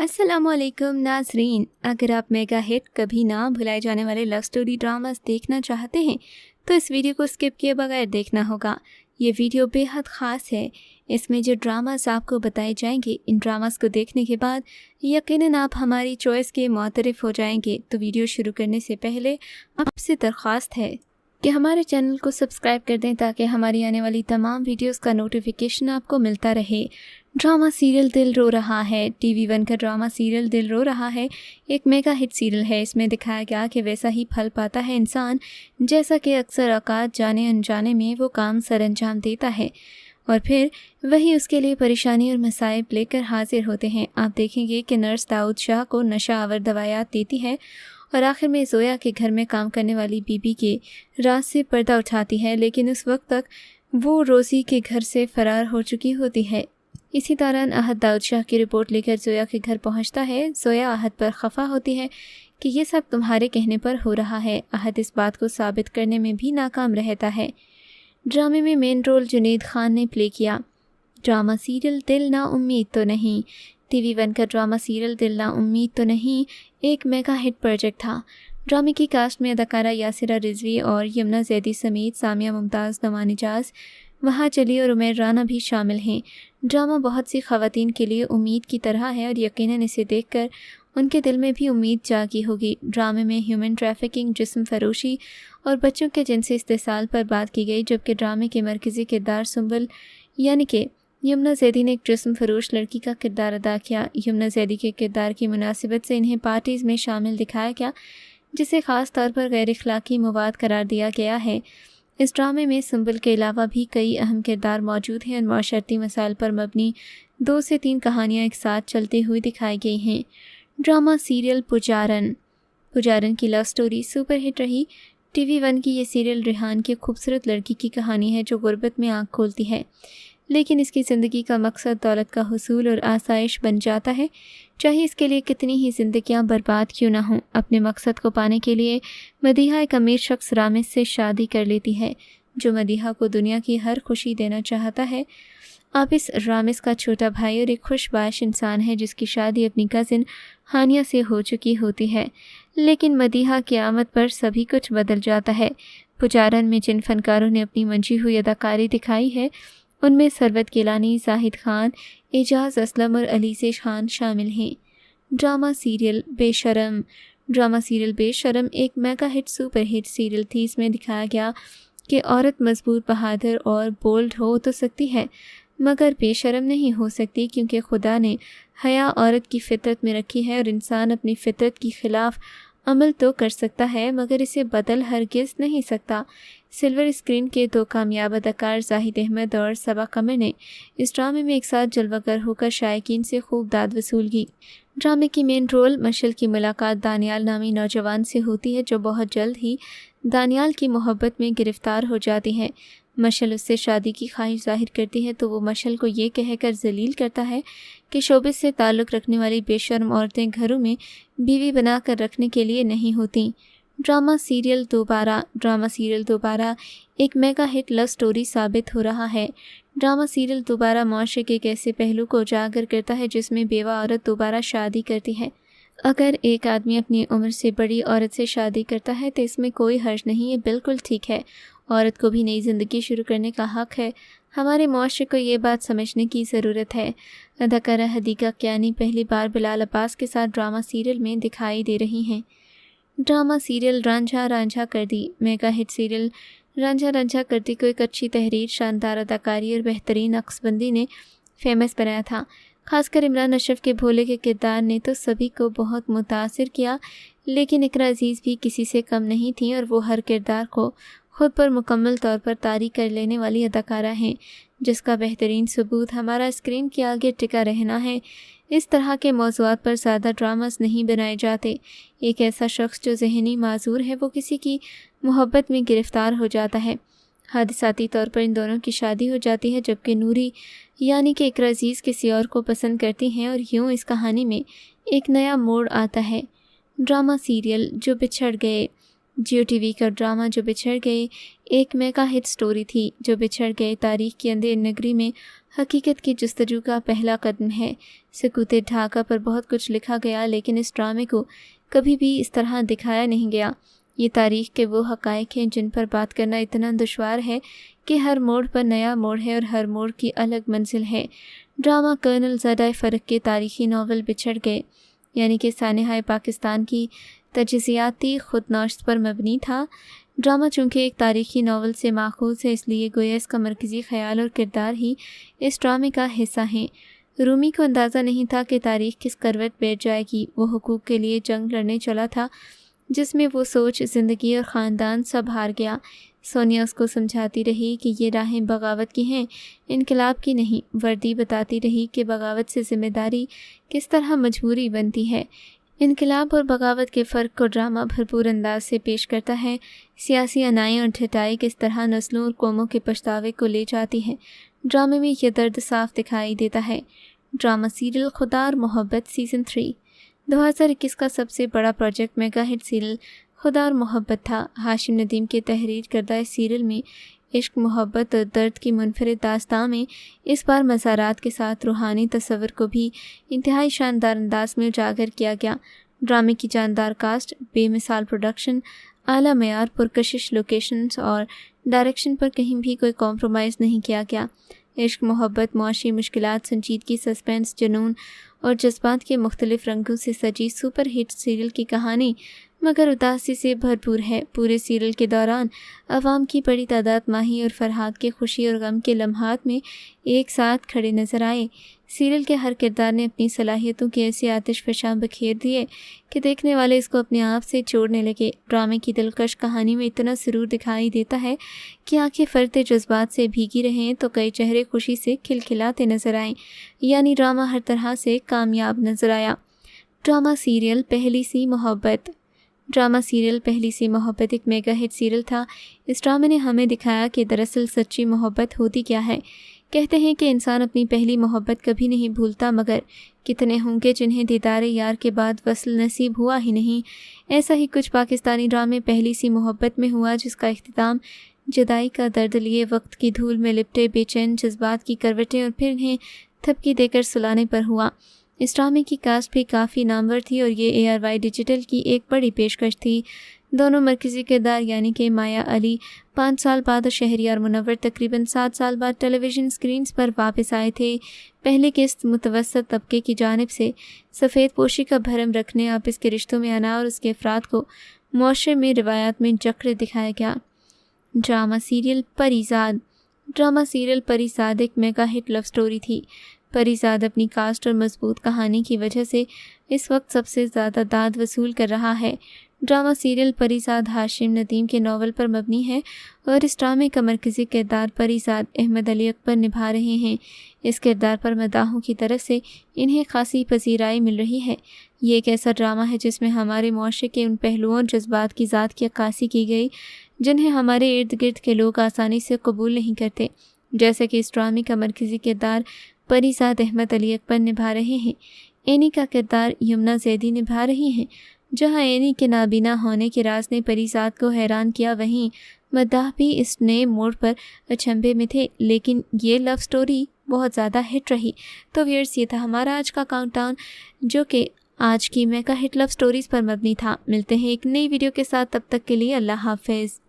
अस्सलाम वालेकुम नाज़रीन। अगर आप मेगा हिट कभी ना भुलाए जाने वाले लव स्टोरी ड्रामास देखना चाहते हैं तो इस वीडियो को स्किप किए बगैर देखना होगा। ये वीडियो बेहद ख़ास है। इसमें जो ड्रामास आपको बताए जाएंगे, इन ड्रामास को देखने के बाद यकीनन आप हमारी चॉइस के मुतरिफ हो जाएंगे। तो वीडियो शुरू करने से पहले आपसे दरख्वास्त है कि हमारे चैनल को सब्सक्राइब कर दें ताकि हमारी आने वाली तमाम वीडियोस का नोटिफिकेशन आपको मिलता रहे। ड्रामा सीरियल दिल रो रहा है। टीवी वन का ड्रामा सीरियल दिल रो रहा है एक मेगा हिट सीरियल है। इसमें दिखाया गया कि वैसा ही फल पाता है इंसान जैसा कि अक्सर औकात जाने अनजाने में वो काम सर अंजाम देता है और फिर वही उसके लिए परेशानी और मसाइब लेकर हाजिर होते हैं। आप देखेंगे कि नर्स दाऊद शाह को नशा आवर दवायात देती है और आखिर में जोया के घर में काम करने वाली बीबी के राज से पर्दा उठाती है, लेकिन उस वक्त तक वो रोज़ी के घर से फरार हो चुकी होती है। इसी दौरान अहद दाऊद शाह की रिपोर्ट लेकर जोया के घर पहुंचता है। जोया अहद पर खफा होती है कि ये सब तुम्हारे कहने पर हो रहा है। अहद इस बात को साबित करने में भी नाकाम रहता है। ड्रामे में मेन रोल जुनैद खान ने प्ले किया। ड्रामा सीरियल दिल ना उम्मीद तो नहीं। टीवी वन का ड्रामा सीरियल दिल ना उम्मीद तो नहीं एक मेगा हिट प्रोजेक्ट था। ड्रामे की कास्ट में अदाकारा यासिरा रिजवी और यमुना जैदी समेत सामिया मुमताज़, नवान इजाज़, वहाँ चली और उमैर राना भी शामिल हैं। ड्रामा बहुत सी ख़वातीन के लिए उम्मीद की तरह है और यकीनन इसे देखकर उनके दिल में भी उम्मीद जागी होगी। ड्रामे में ह्यूमन ट्रैफिकिंग, जिस्म फरोशी और बच्चों के जिनसी इस्तेसाल पर बात की गई, जबकि ड्रामे के मरकज़ी किरदार सुंबल यानी कि यमुना जैदी ने एक जिस्म फरोश लड़की का किरदार अदा किया। यमुना जैदी के किरदार की मुनासिबत से इन्हें पार्टीज़ में शामिल दिखाया गया, जिसे ख़ास तौर पर गैर अखलाकी मवाद करार दिया गया है। इस ड्रामे में सुंबल के अलावा भी कई अहम किरदार मौजूद हैं और माशरती मसाइल पर मबनी 2 से 3 कहानियाँ एक साथ चलती हुई दिखाई गई हैं। ड्रामा सीरियल पुजारन की लव स्टोरी सुपर हिट रही। टीवी वन की ये सीरियल रिहान की खूबसूरत लड़की की कहानी है जो गुर्बत में आँख खोलती है, लेकिन इसकी ज़िंदगी का मकसद दौलत का हुसूल और आसाइश बन जाता है, चाहे इसके लिए कितनी ही ज़िंदगियां बर्बाद क्यों ना हों। अपने मकसद को पाने के लिए मदीहा एक अमीर शख्स रामिस से शादी कर लेती है, जो मदीहा को दुनिया की हर खुशी देना चाहता है। आप इस रामिस का छोटा भाई और एक खुशबाश इंसान है जिसकी शादी अपनी कज़िन हानिया से हो चुकी होती है, लेकिन मदीहा की आमद पर सभी कुछ बदल जाता है। पुजारन में जिन फनकारों ने अपनी मंची हुई अदाकारी दिखाई है उनमें सरवत गिलानी, जाहिद खान, एजाज असलम और अलीसेश खान शामिल हैं। ड्रामा सीरियल बेशरम एक mega hit super hit serial थी। इसमें दिखाया गया कि औरत मजबूत, बहादुर और बोल्ड हो तो सकती है मगर बेशरम नहीं हो सकती, क्योंकि खुदा ने हया औरत की फितरत में रखी है और इंसान अपनी फितरत के ख़िलाफ़ अमल तो कर सकता है मगर इसे बदल हरगिज़ नहीं सकता। सिल्वर स्क्रीन के 2 कामयाब अदाकार जाहिद अहमद और सबा कमर ने इस ड्रामे में एक साथ जलवागर होकर शायकीन से खूब दाद वसूल की। ड्रामे की मेन रोल मशल की मुलाकात दानियाल नामी नौजवान से होती है, जो बहुत जल्द ही दानियाल की मोहब्बत में गिरफ़्तार हो जाती है। मशल उससे शादी की ख्वाहिश जाहिर करती है तो वो मशल को ये कहकर जलील करता है कि शोबे से ताल्लुक़ रखने वाली बेशर्म औरतें घरों में बीवी बनाकर रखने के लिए नहीं होती। ड्रामा सीरियल दोबारा एक मेगा हिट लव स्टोरी साबित हो रहा है। ड्रामा सीरियल दोबारा मुआशरे के एक ऐसे पहलू को उजागर करता है जिसमें बेवा औरत दोबारा शादी करती है। अगर एक आदमी अपनी उम्र से बड़ी औरत से शादी करता है तो इसमें कोई हर्ज नहीं, ये बिल्कुल ठीक है। औरत को भी नई ज़िंदगी शुरू करने का हक़ है। हमारे मुआशरे को ये बात समझने की ज़रूरत है। अदाकारा हदीका कियानी पहली बार बिलाल अब्बास के साथ ड्रामा सीरियल में दिखाई दे रही हैं। ड्रामा सीरियल रांझा कर दी मेगा हिट सीरियल रांझा कर दी को एक अच्छी तहरीर, शानदार अदाकारी और बेहतरीन अक्सबंदी ने फेमस बनाया था। खासकर इमरान अशरफ के भोले के किरदार ने तो सभी को बहुत मुतासिर किया, लेकिन इकरा अजीज़ भी किसी से कम नहीं थी और वो हर किरदार को खुद पर मुकम्मल तौर पर तारी कर लेने वाली अदाकारा हैं, जिसका बेहतरीन सबूत हमारा स्क्रीन के आगे टिका रहना है। इस तरह के मौज़ूआत पर ज़्यादा ड्रामास नहीं बनाए जाते। एक ऐसा शख्स जो ज़हनी माजूर है वो किसी की मोहब्बत में गिरफ़्तार हो जाता है। हादसाती तौर पर इन दोनों की शादी हो जाती है, जबकि नूरी यानी कि इकरा अजीज़ किसी और को पसंद करती हैं और यूँ इस कहानी में एक नया मोड़ आता है। ड्रामा सीरियल जो बिछड़ गए जियो टीवी का ड्रामा जो बिछड़ गए एक मेगा हिट स्टोरी थी। जो बिछड़ गए तारीख की अंधेर नगरी में حقیقت کی جستجو کا پہلا قدم ہے۔ سکوت ڈھاکہ پر بہت کچھ لکھا گیا، لیکن اس ڈرامے کو کبھی بھی اس طرح دکھایا نہیں گیا۔ یہ تاریخ کے وہ حقائق ہیں جن پر بات کرنا اتنا دشوار ہے کہ ہر موڑ پر نیا موڑ ہے اور ہر موڑ کی الگ منزل ہے۔ ڈرامہ کرنل زادہ فرق کے تاریخی ناول بچھڑ گئے، یعنی کہ سانحہ پاکستان کی تجزیاتی خود نوشت پر مبنی تھا۔ ڈرامہ چونکہ ایک تاریخی ناول سے ماخوذ ہے، اس لیے گویا اس کا مرکزی خیال اور کردار ہی اس ڈرامے کا حصہ ہیں۔ رومی کو اندازہ نہیں تھا کہ تاریخ کس کروٹ بیٹھ جائے گی۔ وہ حقوق کے لیے جنگ لڑنے چلا تھا جس میں وہ سوچ، زندگی اور خاندان سب ہار گیا۔ سونیا اس کو سمجھاتی رہی کہ یہ راہیں بغاوت کی ہیں، انقلاب کی نہیں۔ وردی بتاتی رہی کہ بغاوت سے ذمہ داری کس طرح مجبوری بنتی ہے۔ انقلاب اور بغاوت کے فرق کو ڈرامہ بھرپور انداز سے پیش کرتا ہے۔ سیاسی انائی اور ڈھٹائی کس طرح نسلوں اور قوموں کے پچھتاوے کو لے جاتی ہے، ڈرامے میں یہ درد صاف دکھائی دیتا ہے۔ ڈرامہ سیریل خدا اور محبت سیزن 3 2021 کا سب سے بڑا پروجیکٹ میگا ہٹ سیریل خدا اور محبت تھا۔ ہاشم ندیم کے تحریر کردہ اس سیریل میں عشق، محبت اور درد کی منفرد داستان میں اس بار مزارات کے ساتھ روحانی تصور کو بھی انتہائی شاندار انداز میں اجاگر کیا گیا۔ ڈرامے کی جاندار کاسٹ، بے مثال پروڈکشن، اعلیٰ معیار، پرکشش لوکیشنز اور ڈائریکشن پر کہیں بھی کوئی کمپرومائز نہیں کیا گیا۔ عشق، محبت، معاشی مشکلات، سنجیدگی، سسپینس، جنون اور جذبات کے مختلف رنگوں سے سجی سپر ہٹ سیریل کی کہانی مگر اداسی سے بھرپور ہے۔ پورے سیریل کے دوران عوام کی بڑی تعداد ماہی اور فرحاد کے خوشی اور غم کے لمحات میں ایک ساتھ کھڑے نظر آئے۔ سیریل کے ہر کردار نے اپنی صلاحیتوں کے ایسے آتش فشاں بکھیر دیے کہ دیکھنے والے اس کو اپنے آپ سے چھوڑنے لگے۔ ڈرامے کی دلکش کہانی میں اتنا سرور دکھائی دیتا ہے کہ آنکھیں فرتے جذبات سے بھیگی رہیں تو کئی چہرے خوشی سے کھلکھلاتے نظر آئیں، یعنی ڈرامہ ہر طرح سے کامیاب نظر آیا۔ ڈرامہ سیریل پہلی سی محبت۔ ڈرامہ سیریل پہلی سی محبت ایک میگا ہٹ سیریل تھا۔ اس ڈرامے نے ہمیں دکھایا کہ دراصل سچی محبت ہوتی کیا ہے۔ کہتے ہیں کہ انسان اپنی پہلی محبت کبھی نہیں بھولتا، مگر کتنے ہوں گے جنہیں دیدار یار کے بعد وصل نصیب ہوا ہی نہیں۔ ایسا ہی کچھ پاکستانی ڈرامے پہلی سی محبت میں ہوا، جس کا اختتام جدائی کا درد لیے وقت کی دھول میں لپٹے بے چین جذبات کی کروٹیں اور پھر انہیں تھپکی دے کر سلانے پر ہوا۔ اس ڈرامے کی کاسٹ بھی کافی نامور تھی اور یہ ARY ڈیجیٹل کی ایک بڑی پیشکش تھی۔ دونوں مرکزی کردار یعنی کہ مایا علی 5 سال بعد اور شہریار منور تقریباً 7 سال بعد ٹیلی ویژن سکرینز پر واپس آئے تھے۔ پہلے قسط متوسط طبقے کی جانب سے سفید پوشی کا بھرم رکھنے، آپس کے رشتوں میں انا اور اس کے افراد کو معاشرے میں روایات میں جکڑے دکھایا گیا۔ Drama serial Parizaad. Drama serial Parizaad ایک میگا ہٹ لو سٹوری تھی۔ پریزاد اپنی کاسٹ اور مضبوط کہانی کی وجہ سے اس وقت سب سے زیادہ داد وصول کر رہا ہے۔ ڈرامہ سیریل پریزاد ہاشم ندیم کے ناول پر مبنی ہے اور اس ڈرامے کا مرکزی کردار پریزاد احمد علی اکبر نبھا رہے ہیں۔ اس کردار پر مداحوں کی طرف سے انہیں خاصی پذیرائی مل رہی ہے۔ یہ ایک ایسا ڈرامہ ہے جس میں ہمارے معاشرے کے ان پہلوؤں اور جذبات کی ذات کی عکاسی کی گئی جنہیں ہمارے ارد گرد کے لوگ آسانی سے قبول نہیں کرتے، جیسے کہ اس ڈرامے کا مرکزی کردار پریزاد احمد علی اکبر نبھا رہے ہیں۔ اینی کا کردار یمنا زیدی نبھا رہی ہیں۔ جہاں اینی کے نابینا ہونے کے راز نے پریزاد کو حیران کیا، وہیں مداح بھی اس نئے موڑ پر اچنبھے میں تھے، لیکن یہ لو سٹوری بہت زیادہ ہٹ رہی۔ تو ویئرز، یہ تھا ہمارا آج کا کاؤنٹ ڈاؤن جو کہ آج کی میگا ہٹ لو سٹوریز پر مبنی تھا۔ ملتے ہیں ایک نئی ویڈیو کے ساتھ، تب تک کے لیے اللہ حافظ۔